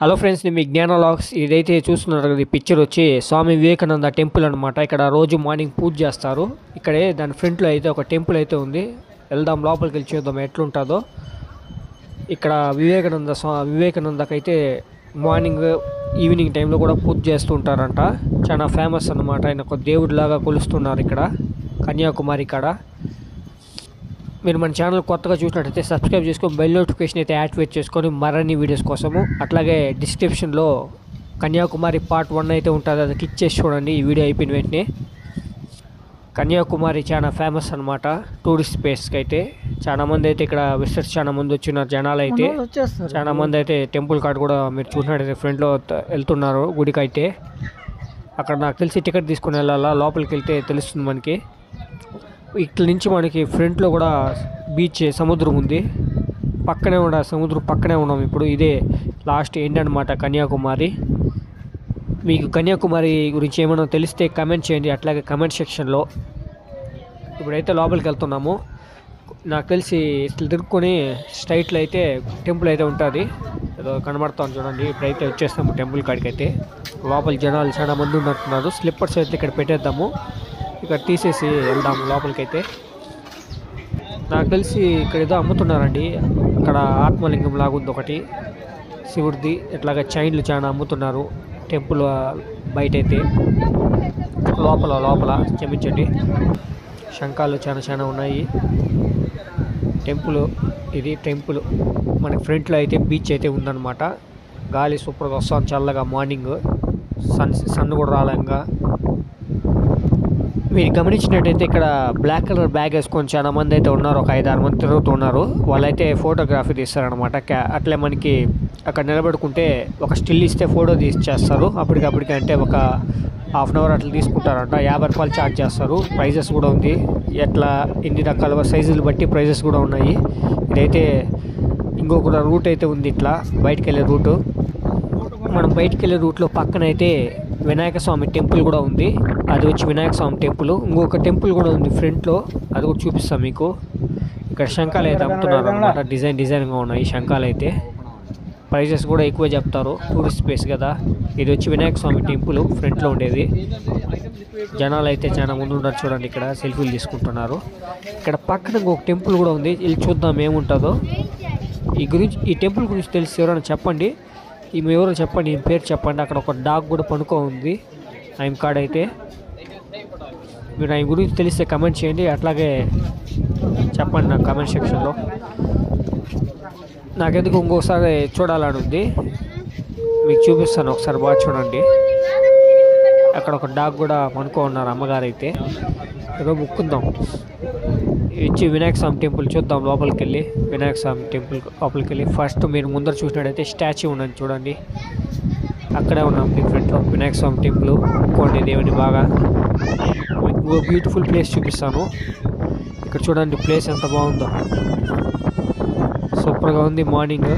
Hello friends, నేను మీ జ్ఞాన logs. ఇదైతే చూస్తున్నారు కదా, ఈ పిక్చర్ వచ్చి స్వామి వివేకానంద టెంపుల్ అనమాట. ఇక్కడ రోజు మార్నింగ్ పూజ చేస్తారు. ఇక్కడే దాని ఫ్రంట్లో అయితే ఒక టెంపుల్ అయితే ఉంది. వెళ్దాం, లోపలికి వెళ్ళి చూద్దాం ఎట్లుంటుందో. ఇక్కడ వివేకానందకైతే మార్నింగ్ ఈవినింగ్ టైంలో కూడా పూజ చేస్తూ ఉంటారంట. చాలా ఫేమస్ అనమాట. ఆయన ఒక దేవుడిలాగా కొలుస్తున్నారు ఇక్కడ కన్యాకుమారి కాడ. మీరు మన ఛానల్ కొత్తగా చూసినట్టయితే సబ్స్క్రైబ్ చేసుకొని బెల్ నోటిఫికేషన్ అయితే యాక్టివేట్ చేసుకొని మరిన్ని వీడియోస్ కోసము. అట్లాగే డిస్క్రిప్షన్లో కన్యాకుమారి పార్ట్ 1 అయితే ఉంటుంది, అది క్లిక్ చేసి చూడండి ఈ వీడియో అయిపోయిన వెంటనే. కన్యాకుమారి చాలా ఫేమస్ అనమాట టూరిస్ట్ ప్లేస్కి అయితే. చాలామంది అయితే ఇక్కడ విజిటర్స్ చాలామంది వచ్చిన జనాలు అయితే చాలామంది అయితే టెంపుల్ కాడ కూడా మీరు చూసినట్టయితే ఫ్రంట్లో వెళ్తున్నారు గుడికి అయితే. అక్కడ నాకు తెలిసి టికెట్ తీసుకుని వెళ్ళాలా, లోపలికి వెళ్తే తెలుస్తుంది మనకి. ఇట్ల నుంచి మనకి ఫ్రంట్లో కూడా బీచ్ సముద్రం ఉంది, పక్కనే సముద్రం పక్కనే ఉన్నాం ఇప్పుడు. ఇదే లాస్ట్ ఎండ్ అనమాట కన్యాకుమారి. మీకు కన్యాకుమారి గురించి ఏమైనా తెలిస్తే కమెంట్ చేయండి, అట్లాగే కమెంట్ సెక్షన్లో. ఇప్పుడైతే లోపలికి వెళ్తున్నాము. నాకు తెలిసి ఇట్లా తిరుక్కొని స్ట్రైట్లో అయితే టెంపుల్ అయితే ఉంటుంది, ఏదో కనబడుతాను చూడండి. ఇప్పుడైతే వచ్చేస్తాము టెంపుల్ కాడికి అయితే. లోపల జనాలు చాలా మంది ఉన్నట్టున్నారు. స్లిప్పర్స్ అయితే ఇక్కడ పెట్టేద్దాము, ఇక్కడ తీసేసి వెళ్దాము లోపలికైతే. నాకు తెలిసి ఇక్కడ ఏదో అమ్ముతున్నారండి. అక్కడ ఆత్మలింగం లాగా ఉంది ఒకటి శివుడిది. ఇట్లాగా చైన్లు చాలా అమ్ముతున్నారు టెంపుల్ బయట అయితే. లోపల క్షమించండి, శంఖాలు చాలా ఉన్నాయి. ఇది టెంపుల్ మనకి ఫ్రంట్లో అయితే బీచ్ అయితే ఉందన్నమాట. గాలి సూపర్గా వస్తుంది చల్లగా. మార్నింగ్ సన్ కూడా రాలంగా. మీరు గమనించినట్టయితే ఇక్కడ బ్లాక్ కలర్ బ్యాగ్ వేసుకొని చాలా మంది అయితే ఉన్నారు, ఒక 5-6 మంది తిరుగుతున్నారు. వాళ్ళైతే ఫోటోగ్రఫీ తీస్తారనమాట. అట్లే మనకి అక్కడ నిలబెట్టుకుంటే ఒక స్టిల్ ఇస్తే ఫోటో తీసేస్తారు అప్పటికప్పటికి. అంటే ఒక హాఫ్ అవర్ అట్లా తీసుకుంటారంట. 50 రూపాయలు ఛార్జ్ చేస్తారు. ప్రైజెస్ కూడా ఉంది, ఎట్లా ఎన్ని రకాల సైజులు బట్టి ప్రైజెస్ కూడా ఉన్నాయి. ఇదైతే ఇంకొక రూట్ అయితే ఉంది, ఇట్లా బయటికి వెళ్ళే రూటు. మనం బయటికి వెళ్ళే రూట్లో పక్కన అయితే వినాయక స్వామి టెంపుల్ కూడా ఉంది. అది వచ్చి వినాయక స్వామి టెంపుల్. ఇంకొక టెంపుల్ కూడా ఉంది ఫ్రంట్లో, అది కూడా చూపిస్తాం మీకు. ఇక్కడ శంఖాలు అయితే అమ్ముతున్నారు అనమాట. డిజైన్గా ఉన్నాయి శంఖాలు అయితే. ప్రైజెస్ కూడా ఎక్కువ చెప్తారు, టూరిస్ట్ ప్లేస్ కదా. ఇది వచ్చి వినాయక స్వామి టెంపుల్ ఫ్రంట్లో ఉండేది. జనాలు అయితే చాలా ముందు ఉన్నారు చూడండి, ఇక్కడ సెల్ఫీలు తీసుకుంటున్నారు. ఇక్కడ పక్కన ఇంకొక టెంపుల్ కూడా ఉంది, వెళ్ళి చూద్దాం ఏముంటుందో. ఈ టెంపుల్ గురించి తెలిసి ఎవరైనా చెప్పండి, ఈమె ఎవరో చెప్పండి, ఈమె పేరు చెప్పండి. అక్కడ ఒక డాగ్ కూడా పనుకో ఉంది ఆయన కాడ అయితే. మీరు ఆయన గురించి తెలిస్తే కమెంట్ చేయండి, అట్లాగే చెప్పండి నాకు కమెంట్ సెక్షన్లో. నాకెందుకు ఇంకోసారి చూడాలని ఉంది, మీకు చూపిస్తాను ఒకసారి, బాగా చూడండి. అక్కడ ఒక డాగ్ కూడా పనుకో ఉన్నారు అమ్మగారు అయితే. ఏదో ముక్కుందాం. ఇచ్చి వినాయక స్వామి టెంపుల్ చూద్దాం లోపలికి వెళ్ళి. వినాయక స్వామి టెంపుల్ లోపలికి వెళ్ళి ఫస్ట్ మీరు ముందర చూసినట్టయితే స్టాచ్యూ ఉన్నది చూడండి, అక్కడే ఉన్నాం ఫ్రంట్లో వినాయక స్వామి టెంపుల్. కోండి దేవుని బాగా. మీకు బ్యూటిఫుల్ ప్లేస్ చూపిస్తాను. ఇక్కడ చూడండి ప్లేస్ ఎంత బాగుందో, సూపర్గా ఉంది. మార్నింగ్